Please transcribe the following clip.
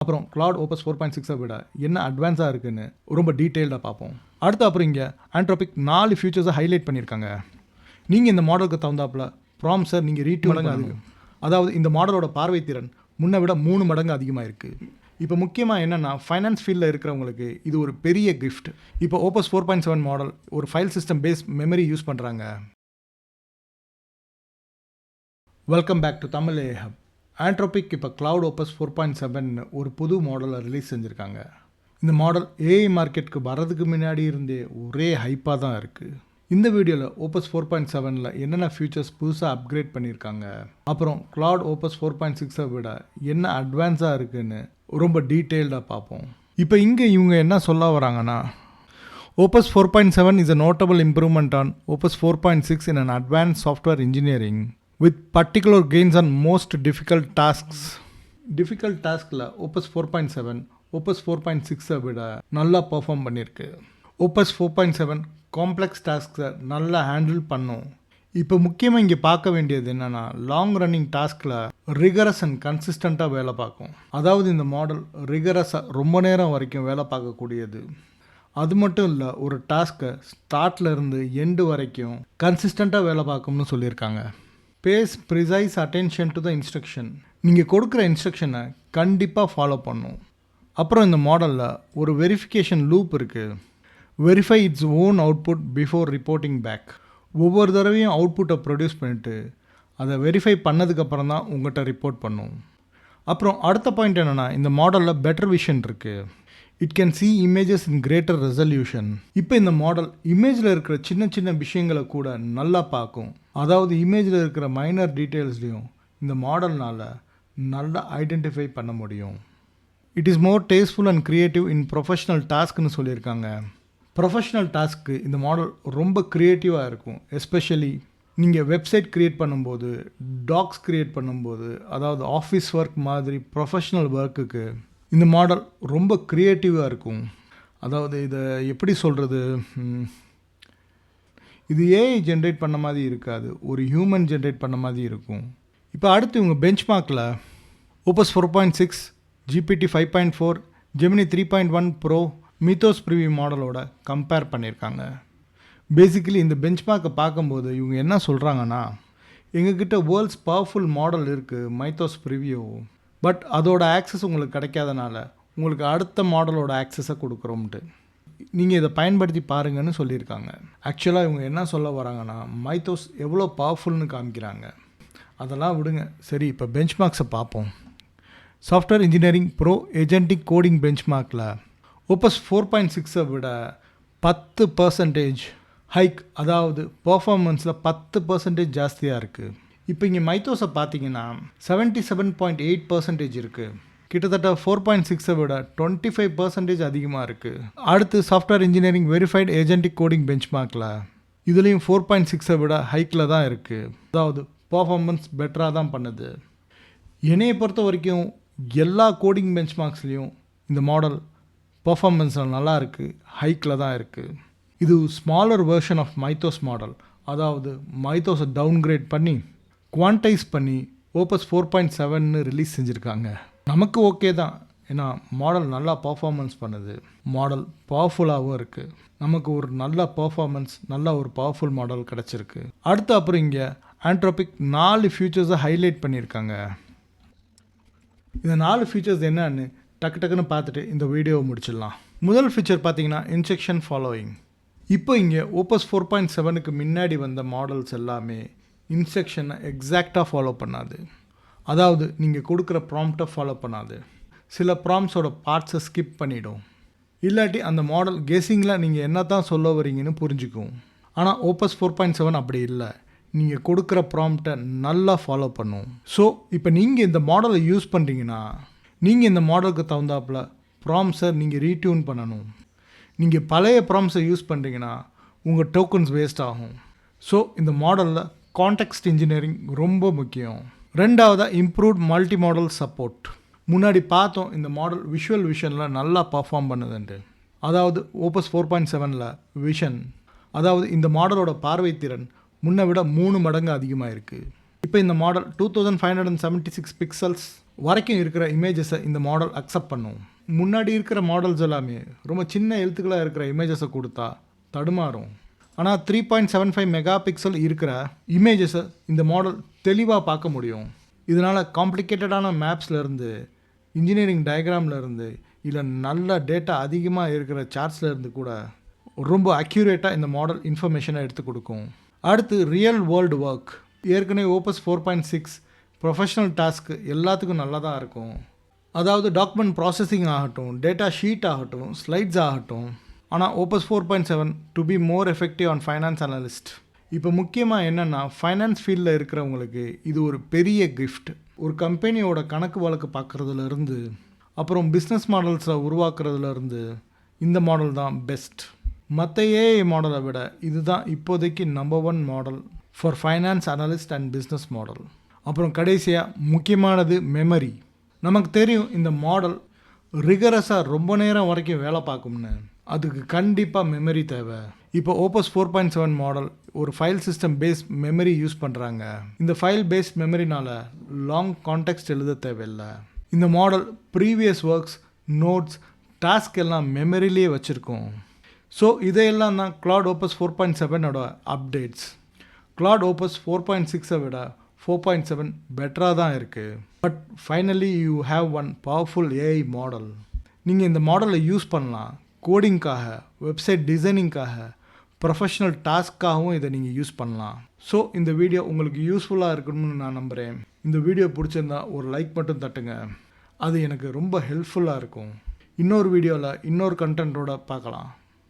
அப்புறம் கிளவுட் ஓப்பஸ் 4.6 விட என்ன அட்வான்ஸாக இருக்குன்னு ரொம்ப டீட்டெயில்டாக பார்ப்போம். அடுத்து அப்புறம் இங்கே ஆண்ட்ரோபிக் 4 ஃபியூச்சர்ஸை ஹைலைட் பண்ணியிருக்காங்க. நீங்கள் இந்த மாடலுக்கு தகுந்தாப்புல ப்ராம்ஸை நீங்கள் ரீட் மடங்கு அதிகம், அதாவது இந்த மாடலோட பார்வை திறன் முன்னை விட 3 மடங்கு அதிகமாக இருக்குது. இப்போ முக்கியமாக என்னென்னா ஃபைனான்ஸ் ஃபீல்டில் இருக்கிறவங்களுக்கு இது ஒரு பெரிய கிஃப்ட். இப்போ ஓப்பஸ் 4.7 மாடல் ஒரு file system base memory use பண்ணுறாங்க. வெல்கம் பேக் டு தமிழ் ஏஹப். ஆண்ட்ரோபிக் இப்போ கிளவுட் ஓப்பஸ் 4.7 ஒரு புது மாடலை ரிலீஸ் செஞ்சுருக்காங்க. இந்த மாடல் ஏஐ மார்க்கெட்டுக்கு வர்றதுக்கு முன்னாடி இருந்தே ஒரே ஹைப்பாக தான் இருக்குது. இந்த வீடியோவில் ஓப்பஸ் 4.7 என்னென்ன ஃபியூச்சர்ஸ் புதுசாக அப்கிரேட் பண்ணியிருக்காங்க, அப்புறம் கிளவுட் ஓப்பஸ் 4.6 விட என்ன அட்வான்ஸாக இருக்குன்னு ரொம்ப டீட்டெயில்டாக பார்ப்போம். இப்போ இங்கே இவங்க என்ன சொல்ல வராங்கன்னா, ஓப்பஸ் 4.7 is a notable improvement on OPUS 4.6 in an advanced software engineering with particular gains on most difficult tasks. Difficult taskல ஓப்பஸ் 4.7 ஓப்பஸ் 4.6 விட நல்லா பர்ஃபார்ம் பண்ணியிருக்கு. ஓப்பஸ் 4.7 காம்ப்ளெக்ஸ் டாஸ்க்ஸை நல்லா ஹேண்டில் பண்ணும். இப்போ முக்கியமாக இங்கே பார்க்க வேண்டியது என்னென்னா, லாங் ரன்னிங் டாஸ்கில் ரிகரஸ் அண்ட் கன்சிஸ்டண்ட்டாக வேலை பார்க்கும். அதாவது இந்த மாடல் ரிகரஸாக ரொம்ப நேரம் வரைக்கும் வேலை பார்க்கக்கூடியது. அது மட்டும் இல்லை, ஒரு டாஸ்க்கை ஸ்டார்ட்ல இருந்து எண்டு வரைக்கும் கன்சிஸ்டண்ட்டாக வேலை பார்க்கும்னு சொல்லியிருக்காங்க. Pay precise attention to the instruction. நீங்கள் கொடுக்குற இன்ஸ்ட்ரக்ஷனை கண்டிப்பாக ஃபாலோ பண்ணும். அப்புறம் இந்த மாடலில் ஒரு வெரிஃபிகேஷன் லூப் இருக்குது. Verify its own output before reporting back. ஒவ்வொரு தடவையும் அவுட்புட்டை ப்ரொடியூஸ் பண்ணிவிட்டு அதை வெரிஃபை பண்ணதுக்கப்புறம் தான் உங்கள்கிட்ட ரிப்போர்ட் பண்ணும். அப்புறம் அடுத்த பாயிண்ட் என்னென்னா, இந்த மாடலில் பெட்டர் விஷன் இருக்குது. It can see images in greater resolution. இப்போ இந்த மாடல் இமேஜில் இருக்கிற சின்ன சின்ன விஷயங்களை கூட நல்லா பார்க்கும். அதாவது இமேஜில் இருக்கிற மைனர் டீட்டெயில்ஸ்லையும் இந்த மாடல்னால் நல்லா ஐடென்டிஃபை பண்ண முடியும். It is more tasteful and creative in professional டாஸ்க்னு சொல்லியிருக்காங்க. ப்ரொஃபஷ்னல் டாஸ்க்கு இந்த மாடல் ரொம்ப க்ரியேட்டிவாக இருக்கும். எஸ்பெஷலி நீங்கள் வெப்சைட் க்ரியேட் பண்ணும்போது, டாக்ஸ் க்ரியேட் பண்ணும்போது, அதாவது ஆஃபீஸ் ஒர்க் மாதிரி ப்ரொஃபஷ்னல் ஒர்க்குக்கு இந்த மாடல் ரொம்ப க்ரியேட்டிவாக இருக்கும். அதாவது இதை எப்படி சொல்கிறது, இது ஏஐ ஜென்ரேட் பண்ண மாதிரி இருக்காது, ஒரு ஹியூமன் ஜென்ரேட் பண்ண மாதிரி இருக்கும். இப்போ அடுத்து இவங்க பெஞ்ச்மார்க்கில் Opus 4.6, GPT 5.4, Gemini 3.1 pro, Mythos preview மாடலோட கம்பேர் பண்ணியிருக்காங்க. பேசிக்கலி இந்த பெஞ்ச்மார்க்கை பார்க்கும்போது இவங்க என்ன சொல்கிறாங்கன்னா, எங்ககிட்ட வேர்ல்ட்ஸ் பவர்ஃபுல் மாடல் இருக்குது மைத்தோஸ் ப்ரிவியூ, பட் அதோட ஆக்சஸ் உங்களுக்கு கிடைக்காதனால உங்களுக்கு அடுத்த மாடலோட ஆக்சஸை கொடுக்குறோம்ட்டு நீங்கள் இதை பயன்படுத்தி பாருங்கன்னு சொல்லியிருக்காங்க. ஆக்சுவலாக இவங்க என்ன சொல்ல வராங்கன்னா, மைத்தோஸ் எவ்வளோ பவர்ஃபுல்னு காமிக்கிறாங்க. அதெல்லாம் விடுங்க. சரி, இப்போ பெஞ்ச்மார்க்ஸை பார்ப்போம். Software engineering pro agentic coding பெஞ்ச்மார்க்கில் ஓப்பஸ் 4.6 விட 10% ஹைக், அதாவது பர்ஃபார்மன்ஸில் 10% ஜாஸ்தியாக இருக்குது. இப்போ இங்கே மைத்தோஸை பார்த்தீங்கன்னா 77.8% இருக்குது. கிட்டத்தட்ட 4.6 விட 25% அதிகமாக இருக்குது. அடுத்து software engineering verified agentic coding பெஞ்ச்மார்க்கில் இதுலேயும் 4.6 விட ஹைக்கில் தான் இருக்குது. அதாவது பர்ஃபார்மன்ஸ் பெட்டராக தான் பண்ணுது. என்னையை பொறுத்த வரைக்கும் எல்லா கோடிங் பெஞ்ச்மார்க்ஸ்லேயும் இந்த மாடல் பர்ஃபார்மன்ஸில் நல்லா இருக்குது, ஹைக்கில் தான் இருக்குது. இது ஸ்மாலர் வெர்ஷன் ஆஃப் மைத்தோஸ் மாடல். அதாவது மைத்தோஸை டவுன்கிரேட் பண்ணி குவான்டைஸ் பண்ணி ஓப்பஸ் 4.7 ரிலீஸ் செஞ்சுருக்காங்க. நமக்கு ஓகே தான், ஏன்னா மாடல் நல்லா பர்ஃபார்மன்ஸ் பண்ணுது, மாடல் பவர்ஃபுல்லாகவும் இருக்குது. நமக்கு ஒரு நல்ல பர்ஃபார்மன்ஸ், நல்ல ஒரு பவர்ஃபுல் மாடல் கிடச்சிருக்கு. அடுத்து அப்புறம் இங்கே ஆண்ட்ரோபிக் 4 ஃபியூச்சர்ஸை ஹைலைட் பண்ணியிருக்காங்க. இந்த 4 ஃபியூச்சர்ஸ் என்னன்னு டக்குன்னு பார்த்துட்டு இந்த வீடியோவை முடிச்சிடலாம். முதல் ஃபீச்சர் பார்த்தீங்கன்னா இன்ஸ்ட்ரக்ஷன் ஃபாலோயிங். இப்போ இங்கே ஓப்பஸ் 4.7க்கு முன்னாடி வந்த மாடல்ஸ் எல்லாமே இன்ஸ்ட்ரக்ஷனை எக்ஸாக்டாக ஃபாலோ பண்ணாது. அதாவது நீங்கள் கொடுக்குற ப்ராம்ப்டை ஃபாலோ பண்ணாது. சில ப்ராம்ப்ஸோட பார்ட்ஸை ஸ்கிப் பண்ணிவிடும். இல்லாட்டி அந்த மாடல் கெஸிங்கில் நீங்கள் என்ன தான் சொல்ல வரீங்கன்னு புரிஞ்சுக்கும். ஆனால் ஓப்பஸ் 4.7 அப்படி இல்லை, நீங்கள் கொடுக்குற ப்ராம்ப்டை நல்லா ஃபாலோ பண்ணும். ஸோ இப்போ நீங்கள் இந்த மாடலை யூஸ் பண்ணுறீங்கன்னா நீங்கள் இந்த மாடலுக்கு தகுந்தாப்பில் ப்ராம்ப்ஸை நீங்கள் ரீட்யூன் பண்ணணும். நீங்கள் பழைய ப்ராம்ப்ஸை யூஸ் பண்ணுறீங்கன்னா உங்கள் டோக்கன்ஸ் வேஸ்ட் ஆகும். ஸோ இந்த மாடலில் கான்டெக்ஸ்ட் இன்ஜினியரிங் ரொம்ப முக்கியம். ரெண்டாவதாக இம்ப்ரூவ்ட் மல்டி மாடல் சப்போர்ட். முன்னாடி பார்த்தோம் இந்த மாடல் விஷுவல் விஷனில் நல்லா பர்ஃபார்ம் பண்ணுதுன்ட்டு. அதாவது ஓப்பஸ் 4.7 விஷன், அதாவது இந்த மாடலோட பார்வை திறன் முன்னை விட 3 மடங்கு அதிகமாக இருக்குது. இப்போ இந்த மாடல் 2576 பிக்சல்ஸ் வரைக்கும் இருக்கிற இமேஜஸை இந்த மாடல் அக்செப்ட் பண்ணும். முன்னாடி இருக்கிற மாடல்ஸ் எல்லாமே ரொம்ப சின்ன எழுத்துக்களாக இருக்கிற இமேஜஸை கொடுத்தா தடுமாறும். ஆனால் 3.75 மெகா பிக்சல் இருக்கிற இமேஜஸை இந்த மாடல் தெளிவாக பார்க்க முடியும். இதனால் காம்ப்ளிகேட்டடான மேப்ஸ்லேருந்து, இன்ஜினியரிங் டயக்ராம்லேருந்து, இல்லை நல்ல டேட்டா அதிகமாக இருக்கிற சார்ட்ஸ்லேருந்து கூட ரொம்ப அக்யூரேட்டாக இந்த மாடல் இன்ஃபர்மேஷனை எடுத்து கொடுக்கும். அடுத்து ரியல் வேர்ல்டு ஒர்க். ஏற்கனவே ஓப்பஸ் 4.6 ப்ரொஃபஷனல் டாஸ்க்கு எல்லாத்துக்கும் நல்லா தான் இருக்கும். அதாவது டாக்குமெண்ட் ப்ராசஸிங் ஆகட்டும், டேட்டா ஷீட் ஆகட்டும், ஸ்லைட்ஸ் ஆகட்டும். ஆனால் ஓப்பஸ் 4.7 to be more effective on finance analyst. இப்போ முக்கியமாக என்னென்னா, ஃபைனான்ஸ் ஃபீல்டில் இருக்கிறவங்களுக்கு இது ஒரு பெரிய கிஃப்ட். ஒரு கம்பெனியோட கணக்கு வழக்கு பார்க்குறதுலேருந்து, அப்புறம் பிஸ்னஸ் மாடல்ஸை உருவாக்குறதுலேருந்து இந்த மாடல் தான் பெஸ்ட். மற்ற ஏஐ மாடலை விட இதுதான் இப்போதைக்கு number 1 model for finance analyst and business model. அப்புறம் கடைசியாக முக்கியமானது மெமரி. நமக்கு தெரியும் இந்த மாடல் ரிகரஸாக ரொம்ப நேரம் வரைக்கும் வேலை பார்க்கும்னு. அதுக்கு கண்டிப்பாக மெமரி தேவை. இப்போ ஓப்பஸ் 4.7 மாடல் ஒரு file system base memory use பண்ணுறாங்க. இந்த ஃபைல் பேஸ்ட் மெமரினால் லாங் கான்டெக்ஸ்ட் எழுத தேவையில்லை. இந்த model previous works, notes, task எல்லாம் மெமரிலேயே வச்சுருக்கோம். ஸோ இதையெல்லாம் தான் கிளாட் ஓப்பஸ் 4.7ஓட அப்டேட்ஸ். கிளாட் ஓப்பஸ் 4.6 விட 4.7 பெட்டராக தான் இருக்குது. But finally you have one powerful AI model. நீங்கள் இந்த மாடலை யூஸ் பண்ணலாம். கோடிங்காக, வெப்சைட் டிசைனிங்காக, ப்ரொஃபஷ்னல் டாஸ்க்காகவும் இதை நீங்கள் யூஸ் பண்ணலாம். ஸோ இந்த வீடியோ உங்களுக்கு யூஸ்ஃபுல்லாக இருக்கணும்னு நான் நம்புகிறேன். இந்த வீடியோ பிடிச்சிருந்தா ஒரு லைக் மட்டும் தட்டுங்க. அது எனக்கு ரொம்ப ஹெல்ப்ஃபுல்லாக இருக்கும். இன்னொரு வீடியோவில் இன்னொரு கண்டென்ட்டோட பார்க்கலாம்.